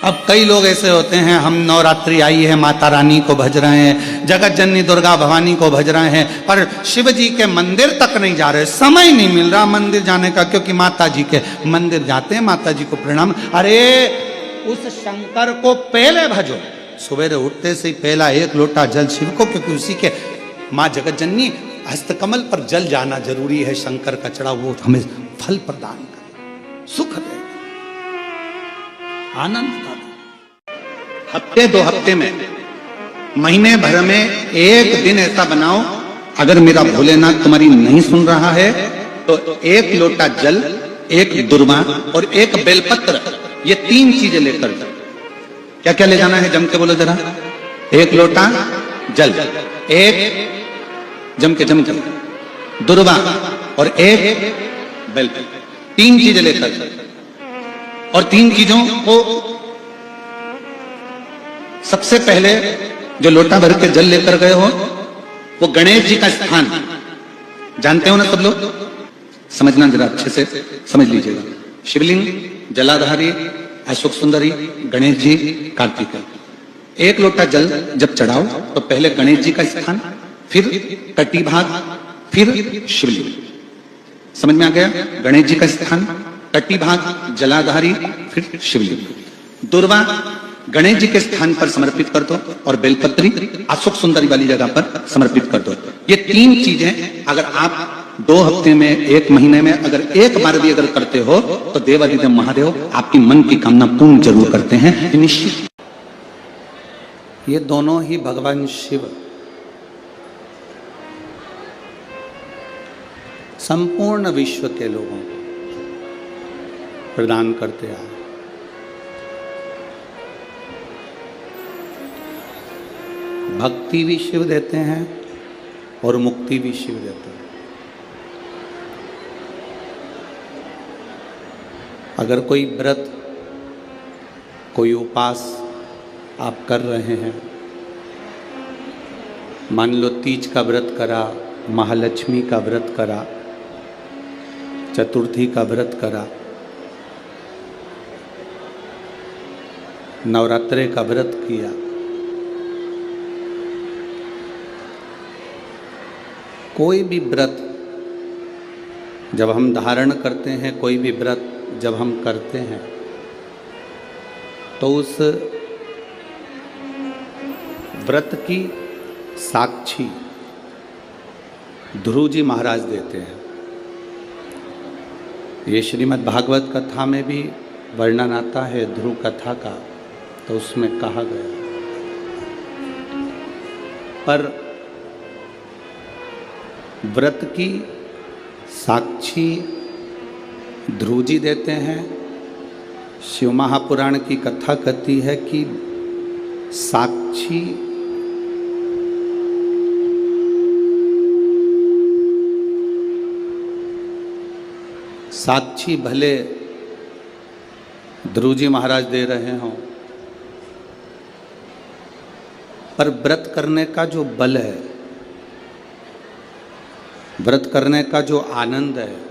अब कई लोग ऐसे होते हैं, हम नवरात्रि आई है माता रानी को भज रहे हैं, जगत जननी दुर्गा भवानी को भज रहे हैं, पर शिव जी के मंदिर तक नहीं जा रहे, समय नहीं मिल रहा मंदिर जाने का, क्योंकि माता जी के मंदिर जाते हैं, माता जी को प्रणाम। अरे उस शंकर को पहले भजो, सवेरे उठते से ही पहला एक लोटा जल शिव को, क्योंकि उसी के माँ जगत जननी हस्तकमल पर जल जाना जरूरी है, शंकर का चढ़ा वो हमें फल प्रदान करे, सुख दे, आनंद का। हफ्ते 2 हफ्ते में, महीने भर में एक दिन ऐसा बनाओ, अगर मेरा भोलेनाथ तुम्हारी नहीं सुन रहा है तो 1 लोटा जल, 1 दुर्वा और 1 बेलपत्र, ये 3 चीजें लेकर जाओ। क्या क्या ले जाना है, जम के बोलो जरा। 1 लोटा जल, 1 जम के दुर्वा और 1 बेलपत्र, 3 चीजें लेकर जाओ। और 3 चीजों को सबसे पहले जो लोटा भर के जल लेकर गए हो वो गणेश जी का स्थान, जानते हो ना सब लोग, समझना जरा अच्छे से समझ लीजिएगा। शिवलिंग, जलाधारी, अशोक सुंदरी, गणेश जी, कार्तिकेय। 1 लोटा जल जब चढ़ाओ तो पहले गणेश जी का स्थान, फिर कटी भाग, फिर शिवलिंग। समझ में आ गया? गणेश जी का स्थान, कटी भाग, जलाधारी, फिर शिवलिंग। दुर्वा गणेश जी के स्थान पर समर्पित कर दो और बेलपत्री अशोक सुंदरी वाली जगह पर समर्पित कर दो। ये 3 चीजें अगर आप 2 हफ्ते में, 1 महीने में अगर एक बार भी अगर करते हो तो देवादिदेव महादेव आपकी मन की कामना पूर्ण जरूर करते हैं, निश्चित। ये दोनों ही भगवान शिव संपूर्ण विश्व के लोगों को प्रदान करते हैं। भक्ति भी शिव देते हैं और मुक्ति भी शिव देते हैं। अगर कोई व्रत, कोई उपास आप कर रहे हैं, मान लो तीज का व्रत करा, महालक्ष्मी का व्रत करा, चतुर्थी का व्रत करा, नवरात्रे का व्रत किया, कोई भी व्रत जब हम धारण करते हैं, कोई भी व्रत जब हम करते हैं, तो उस व्रत की साक्षी ध्रुव जी महाराज देते हैं। ये श्रीमद् भागवत कथा में भी वर्णन आता है ध्रुव कथा का, तो उसमें कहा गया। पर व्रत की साक्षी ध्रुव जी देते हैं। शिव महापुराण की कथा कहती है कि साक्षी भले ध्रुव जी महाराज दे रहे हों, पर व्रत करने का जो बल है, व्रत करने का जो आनंद है,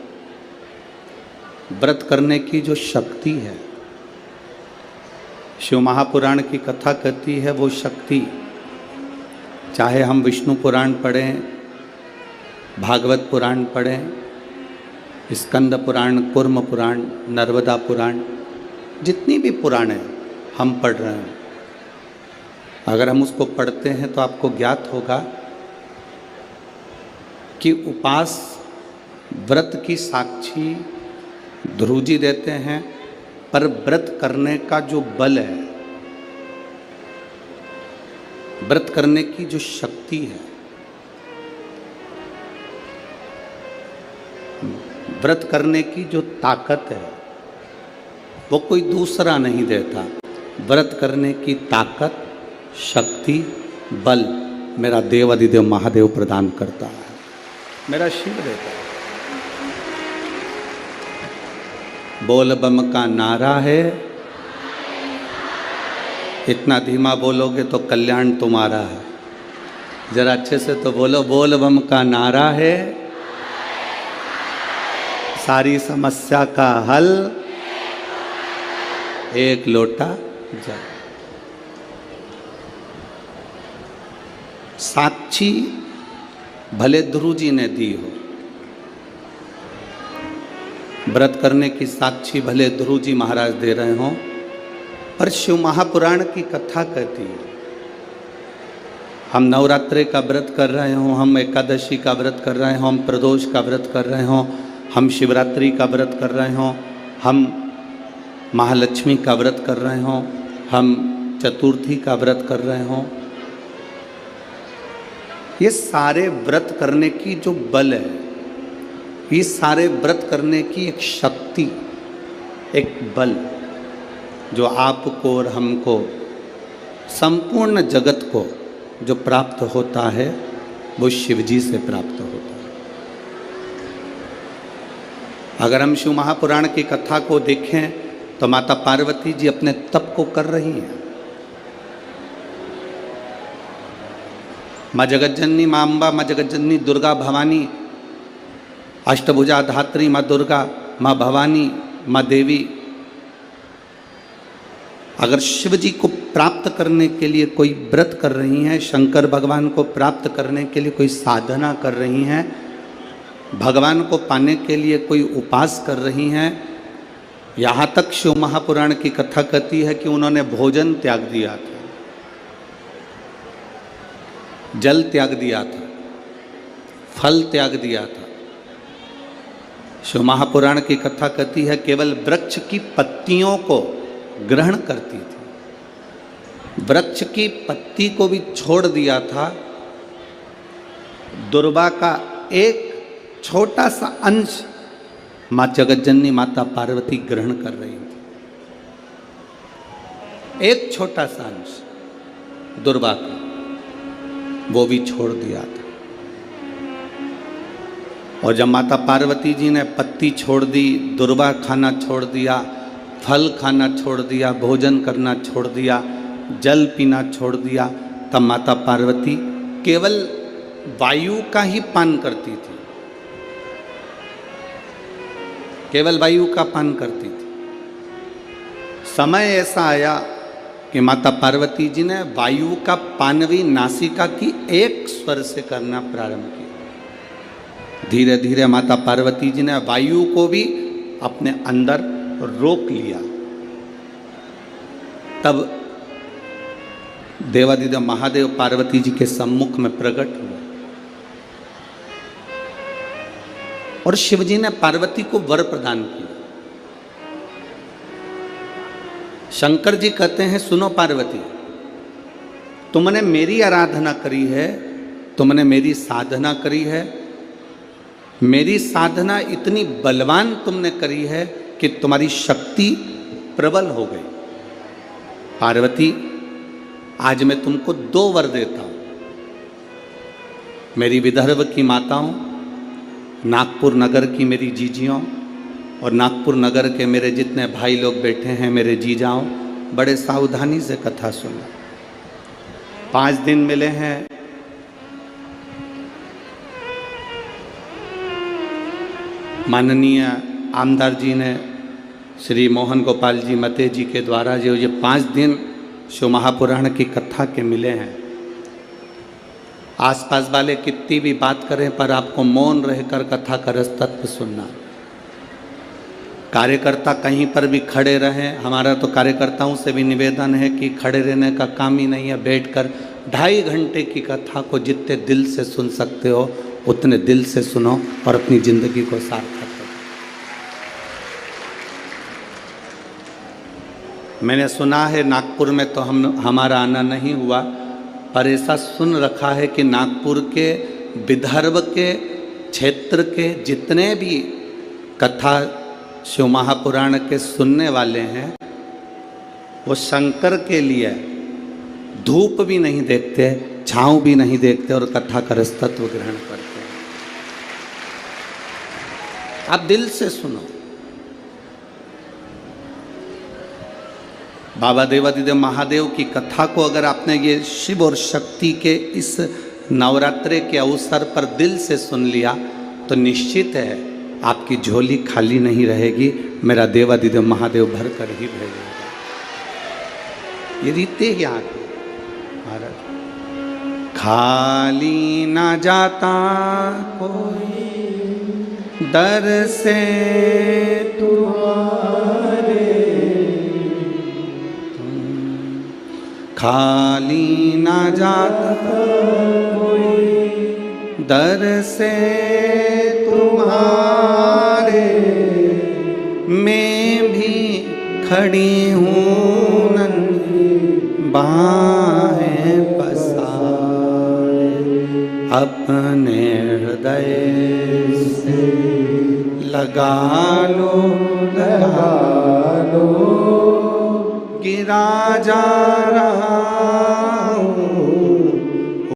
व्रत करने की जो शक्ति है, शिव महापुराण की कथा कहती है वो शक्ति, चाहे हम विष्णु पुराण पढ़ें, भागवत पुराण पढ़ें, स्कंद पुराण, कूर्म पुराण, नर्मदा पुराण, जितनी भी पुराण है हम पढ़ रहे हैं, अगर हम उसको पढ़ते हैं तो आपको ज्ञात होगा कि उपास व्रत की साक्षी ध्रुव जी देते हैं, पर व्रत करने का जो बल है, व्रत करने की जो शक्ति है, व्रत करने की जो ताकत है, वो कोई दूसरा नहीं देता। व्रत करने की ताकत, शक्ति, बल मेरा देवादिदेव महादेव प्रदान करता है, मेरा शिव देता है। बोल बम का नारा है, इतना धीमा बोलोगे तो कल्याण तुम्हारा है। जरा अच्छे से तो बोलो, बोल बम का नारा है, सारी समस्या का हल 1 लोटा जल। साक्षी भले ध्रुव जी ने दी हो, व्रत करने की साक्षी भले ध्रुव जी महाराज दे रहे हों, पर शिव महापुराण की कथा कहती है हम नवरात्रे का व्रत कर रहे हों, हम एकादशी का व्रत कर रहे हों, हम प्रदोष का व्रत कर रहे हों, हम शिवरात्रि का व्रत कर रहे हों, हम महालक्ष्मी का व्रत कर रहे हों, हम चतुर्थी का व्रत कर रहे हों, ये सारे व्रत करने की जो बल है, ये सारे व्रत करने की एक शक्ति, एक बल जो आपको और हमको, संपूर्ण जगत को जो प्राप्त होता है वो शिव जी से प्राप्त होता है। अगर हम शिव महापुराण की कथा को देखें तो माता पार्वती जी अपने तप को कर रही हैं। माँ जगज्जननी, माँ अम्बा, माँ जगज्जननी दुर्गा भवानी, अष्टभुजा धात्री माँ दुर्गा, माँ भवानी, माँ देवी, अगर शिव जी को प्राप्त करने के लिए कोई व्रत कर रही हैं, शंकर भगवान को प्राप्त करने के लिए कोई साधना कर रही हैं, भगवान को पाने के लिए कोई उपास कर रही हैं, यहाँ तक शिव महापुराण की कथा कहती है कि उन्होंने भोजन त्याग दिया था, जल त्याग दिया था, फल त्याग दिया था। शिव महापुराण की कथा कहती है केवल वृक्ष की पत्तियों को ग्रहण करती थी, वृक्ष की पत्ती को भी छोड़ दिया था। दुर्वा का एक छोटा सा अंश माँ जगज्जननी माता पार्वती ग्रहण कर रही थी, एक छोटा सा अंश दुर्वा का, वो भी छोड़ दिया था। और जब माता पार्वती जी ने पत्ती छोड़ दी, दुर्वा खाना छोड़ दिया, फल खाना छोड़ दिया, भोजन करना छोड़ दिया, जल पीना छोड़ दिया, तब माता पार्वती केवल वायु का ही पान करती थी, केवल वायु का पान करती थी। समय ऐसा आया कि माता पार्वती जी ने वायु का पान भी नासिका की एक स्वर से करना प्रारंभ किया। धीरे धीरे माता पार्वती जी ने वायु को भी अपने अंदर रोक लिया। तब देवादिदेव महादेव पार्वती जी के सम्मुख में प्रकट हुए और शिवजी ने पार्वती को वर प्रदान किया। शंकर जी कहते हैं सुनो पार्वती, तुमने मेरी आराधना करी है, तुमने मेरी साधना करी है, मेरी साधना इतनी बलवान तुमने करी है कि तुम्हारी शक्ति प्रबल हो गई। पार्वती, आज मैं तुमको 2 वर देता हूं। मेरी विदर्भ की माताओं, नागपुर नगर की मेरी जीजियों और नागपुर नगर के मेरे जितने भाई लोग बैठे हैं, मेरे जीजाओं, बड़े सावधानी से कथा सुनो। 5 दिन मिले हैं, माननीय आमदार जी ने श्री मोहन गोपाल जी मते जी के द्वारा जो ये 5 दिन शिव महापुराण की कथा के मिले हैं। आसपास वाले कितनी भी बात करें पर आपको मौन रहकर कथा का रस तत्व सुनना। कार्यकर्ता कहीं पर भी खड़े रहें, हमारा तो कार्यकर्ताओं से भी निवेदन है कि खड़े रहने का काम ही नहीं है, बैठकर 2.5 घंटे की कथा को जितने दिल से सुन सकते हो उतने दिल से सुनो और अपनी जिंदगी को सार्थक करो। मैंने सुना है नागपुर में तो हमारा आना नहीं हुआ, पर ऐसा सुन रखा है कि नागपुर के विदर्भ के क्षेत्र के जितने भी कथा शिव महापुराण के सुनने वाले हैं वो शंकर के लिए धूप भी नहीं देखते, छांव भी नहीं देखते और कथा का रस तत्व ग्रहण करते हैं। आप दिल से सुनो। बाबा देवादिदेव महादेव की कथा को अगर आपने ये शिव और शक्ति के इस नवरात्रे के अवसर पर दिल से सुन लिया तो निश्चित है आपकी झोली खाली नहीं रहेगी, मेरा देवादिदेव महादेव भर कर ही भेजेगा। ये रीते यहाँ की महाराज। खाली ना जाता कोई दर से तुम्हारे, खाली ना जाता कोई दर से तुम्हारे, मैं भी खड़ी हूँ नन्ही बाहें पसारे, अपने हृदय से लगा लो गिरा जा रहा